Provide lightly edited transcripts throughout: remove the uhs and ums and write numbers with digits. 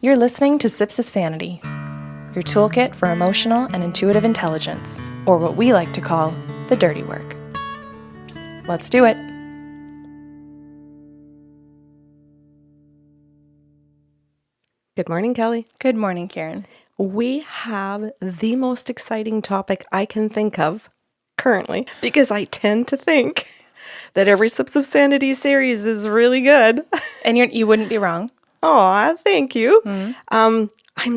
You're listening to Sips of Sanity, your toolkit for emotional and intuitive intelligence, or what we like to call the dirty work. Let's do it. Good morning, Kelly. Good morning, Karen. We have the most exciting topic I can think of currently, because I tend to think that every Sips of Sanity series is really good. And you wouldn't be wrong. Aw, thank you. I'm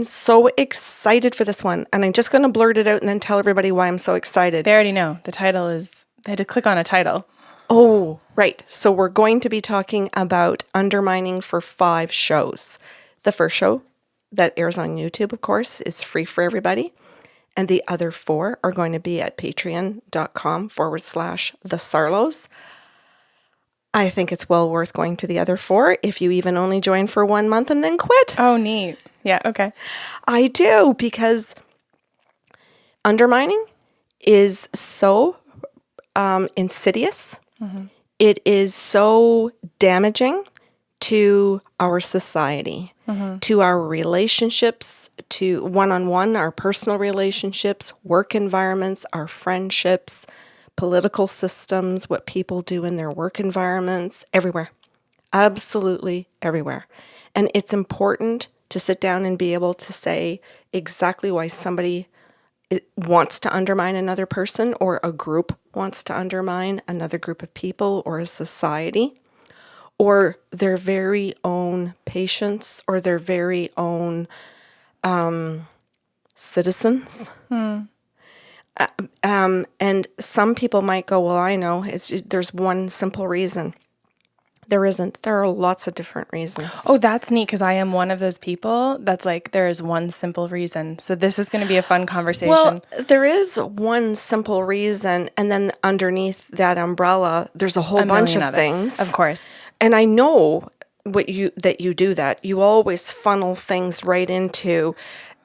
so excited for this one, and I'm just going to blurt it out and then tell everybody why I'm so excited. They already know. The title is, they had to click on a title. Oh, right. So we're going to be talking about Undermining for 5 shows. The first show that airs on YouTube, of course, is free for everybody. And the other 4 are going to be at patreon.com/The Sarlos. I think it's well worth going to the other 4 if you even only join for 1 month and then quit. Oh, neat. Yeah, okay. I do, because undermining is so insidious. It is so damaging to our society, to our relationships, to one-on-one, our personal relationships, work environments, our friendships, political systems, what people do in their work environments, everywhere. Absolutely everywhere. And it's important to sit down and be able to say exactly why somebody wants to undermine another person, or a group wants to undermine another group of people, or a society, or their very own patients, or their very own citizens. And some people might go, well, I know, there's one simple reason. There isn't. There are lots of different reasons. Oh, that's neat, because I am one of those people that's like, there is one simple reason. So this is going to be a fun conversation. Well, there is one simple reason, and then underneath that umbrella, there's a whole bunch of things. Of course. And I know that you do that. You always funnel things right into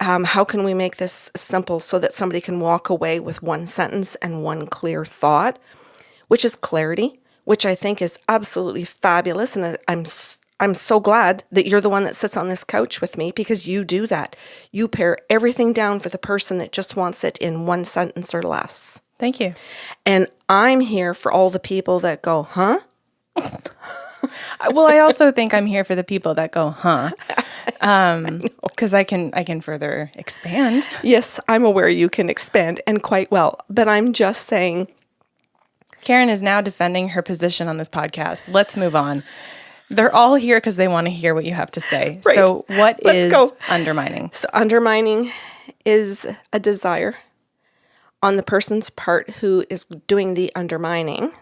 how can we make this simple so that somebody can walk away with one sentence and one clear thought, which is clarity, which I think is absolutely fabulous. And I'm so glad that you're the one that sits on this couch with me, because you do that. You pare everything down for the person that just wants it in one sentence or less. Thank you. And I'm here for all the people that go, huh? Well, I also think I'm here for the people that go, huh? Because I can further expand. Yes, I'm aware you can expand, and quite well. But I'm just saying, Karen is now defending her position on this podcast. Let's move on. They're all here because they want to hear what you have to say. Right. So let's go. Undermining? So undermining is a desire on the person's part who is doing the undermining,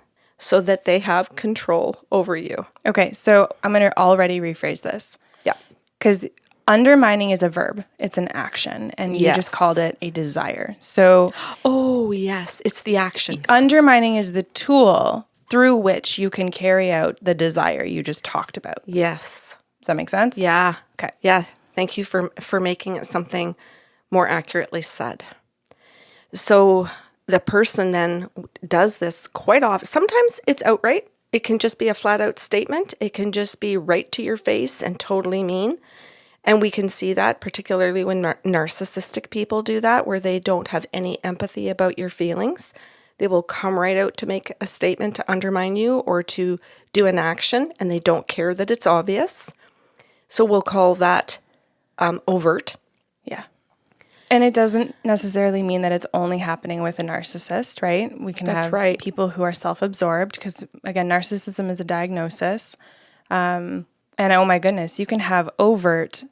so that they have control over you. Okay, so I'm going to already rephrase this. Yeah. Because undermining is a verb. It's an action. And you just called it a desire. So oh, yes. It's the actions. Undermining is the tool through which you can carry out the desire you just talked about. Yes. Does that make sense? Yeah. Okay. Yeah. Thank you for making it something more accurately said. So the person then does this quite often. Sometimes it's outright. It can just be a flat out statement. It can just be right to your face and totally mean. And we can see that particularly when narcissistic people do that, where they don't have any empathy about your feelings. They will come right out to make a statement to undermine you or to do an action, and they don't care that it's obvious. So we'll call that overt. Yeah. And it doesn't necessarily mean that it's only happening with a narcissist, right? We can have people who are self-absorbed, because, again, narcissism is a diagnosis. And oh my goodness, you can have overt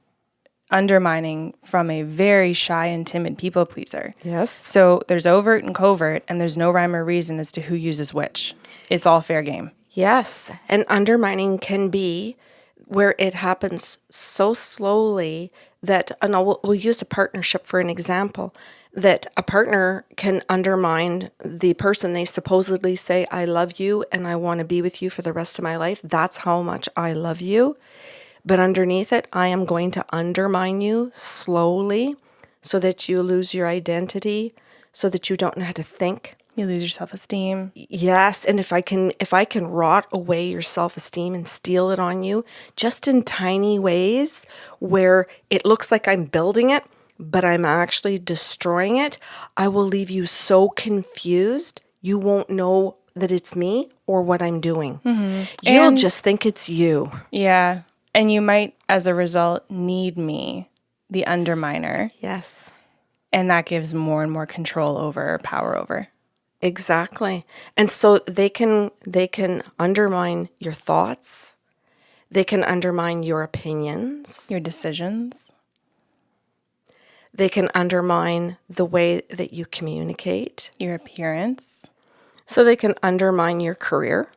undermining from a very shy and timid people pleaser. Yes. So there's overt and covert, and there's no rhyme or reason as to who uses which. It's all fair game. Yes. And undermining can be where it happens so slowly that, and we'll use a partnership for an example, that a partner can undermine the person they supposedly say, I love you and I want to be with you for the rest of my life. That's how much I love you. But underneath it, I am going to undermine you slowly so that you lose your identity, so that you don't know how to think, You lose your self-esteem. Yes, and if I can rot away your self-esteem and steal it on you just in tiny ways where it looks like I'm building it, but I'm actually destroying it, I will leave you so confused, you won't know that it's me or what I'm doing. You'll just think it's you. Yeah. And you might, as a result, need me, the underminer. Yes. And that gives more and more control over, or power over. Exactly. And so they can undermine your thoughts. They can undermine your opinions. Your decisions. They can undermine the way that you communicate. Your appearance. So they can undermine your career,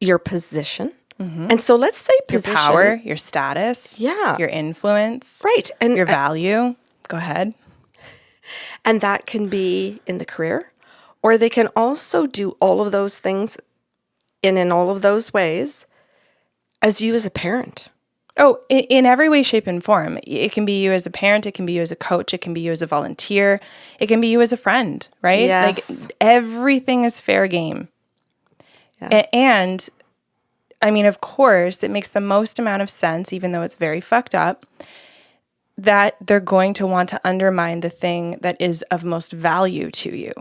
your position. And so let's say position. Your power, your status. Yeah. Your influence. Right. And your value. Go ahead. And that can be in the career, or they can also do all of those things in all of those ways as you as a parent. Oh, in every way, shape, and form. It can be you as a parent. It can be you as a coach. It can be you as a volunteer. It can be you as a friend, right? Yes. Like everything is fair game. Yeah. And I mean, of course, it makes the most amount of sense, even though it's very fucked up, that they're going to want to undermine the thing that is of most value to you.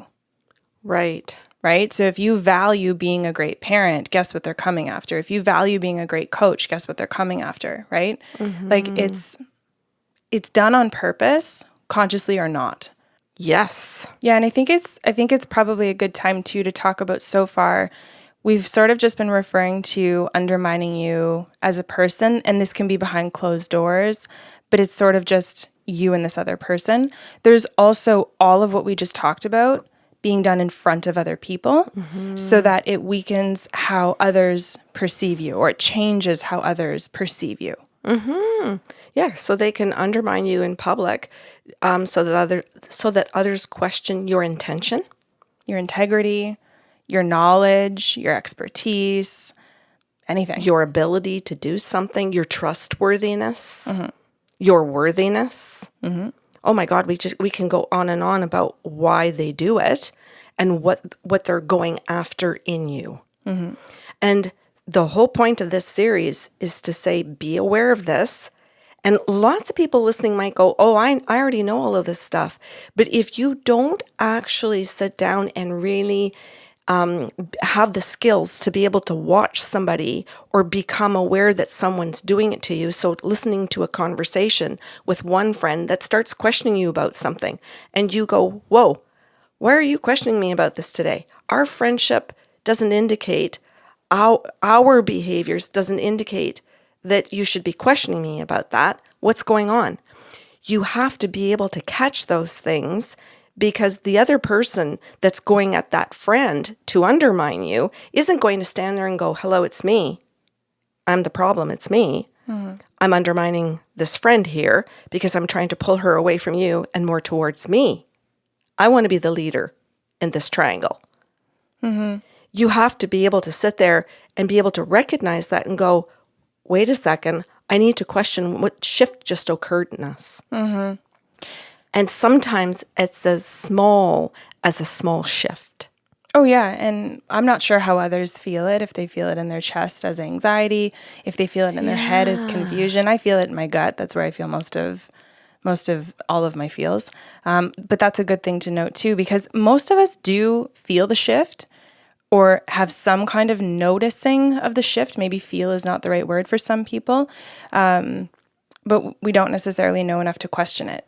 Right. Right? So if you value being a great parent, guess what they're coming after? If you value being a great coach, guess what they're coming after, right? Like it's done on purpose, consciously or not. Yes. Yeah, and I think it's probably a good time too to talk about so far. We've sort of just been referring to undermining you as a person, and this can be behind closed doors, but it's sort of just you and this other person. There's also all of what we just talked about being done in front of other people so that it weakens how others perceive you, or it changes how others perceive you. Yeah, so they can undermine you in public, so that others question your intention, Your integrity, your knowledge, your expertise, anything. your ability to do something, your trustworthiness, your worthiness. Oh my God, we can go on and on about why they do it and what they're going after in you. And the whole point of this series is to say, be aware of this. And lots of people listening might go, oh, I already know all of this stuff. But if you don't actually sit down and really have the skills to be able to watch somebody or become aware that someone's doing it to you. So listening to a conversation with one friend that starts questioning you about something and you go, whoa, why are you questioning me about this today? Our friendship doesn't indicate, our behaviors doesn't indicate that you should be questioning me about that. What's going on? You have to be able to catch those things, because the other person that's going at that friend to undermine you isn't going to stand there and go, hello, it's me. I'm the problem. It's me. I'm undermining this friend here because I'm trying to pull her away from you and more towards me. I want to be the leader in this triangle. You have to be able to sit there and be able to recognize that and go, wait a second, I need to question what shift just occurred in us. And sometimes it's as small as a small shift. Oh, yeah. And I'm not sure how others feel it, if they feel it in their chest as anxiety, if they feel it in their head as confusion. I feel it in my gut. That's where I feel most of all of my feels. But that's a good thing to note too, because most of us do feel the shift or have some kind of noticing of the shift. Maybe feel is not the right word for some people, but we don't necessarily know enough to question it.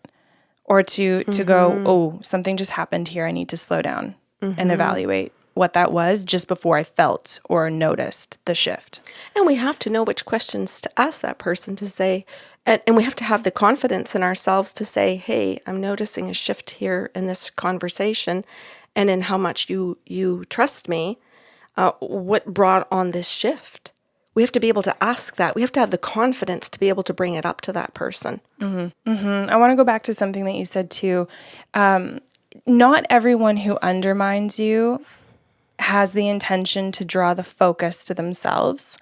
Or to go, oh, something just happened here. I need to slow down and evaluate what that was just before I felt or noticed the shift. And we have to know which questions to ask that person to say, and we have to have the confidence in ourselves to say, hey, I'm noticing a shift here in this conversation and in how much you trust me. What brought on this shift? We have to be able to ask that. We have to have the confidence to be able to bring it up to that person. I want to go back to something that you said too. Not everyone who undermines you has the intention to draw the focus to themselves.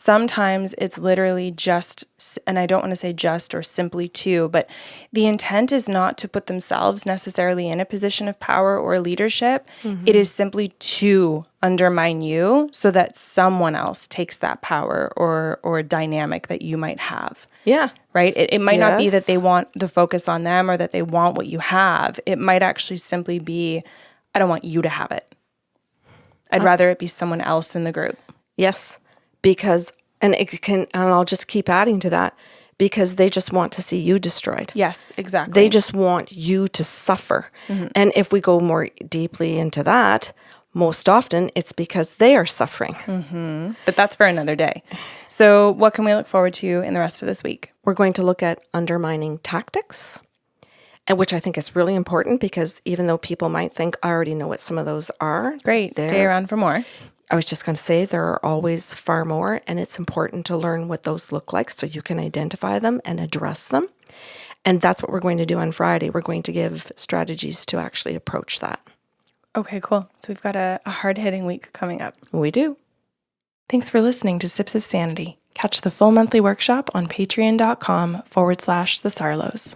Sometimes it's literally just, and I don't want to say just or simply to, but the intent is not to put themselves necessarily in a position of power or leadership. It is simply to undermine you so that someone else takes that power or dynamic that you might have. Yeah. Right? It might not be that they want the focus on them or that they want what you have. It might actually simply be, I don't want you to have it. I'd rather it be someone else in the group. Yes. Because, and I'll just keep adding to that, because they just want to see you destroyed. Yes, exactly. They just want you to suffer. And if we go more deeply into that, most often it's because they are suffering. But that's for another day. So what can we look forward to in the rest of this week? We're going to look at undermining tactics, and which I think is really important, because even though people might think I already know what some of those are. Great. Stay around for more. I was just going to say there are always far more, and it's important to learn what those look like so you can identify them and address them. And that's what we're going to do on Friday. We're going to give strategies to actually approach that. Okay, cool. So we've got a hard-hitting week coming up. We do. Thanks for listening to Sips of Sanity. Catch the full monthly workshop on patreon.com/the Sarlos.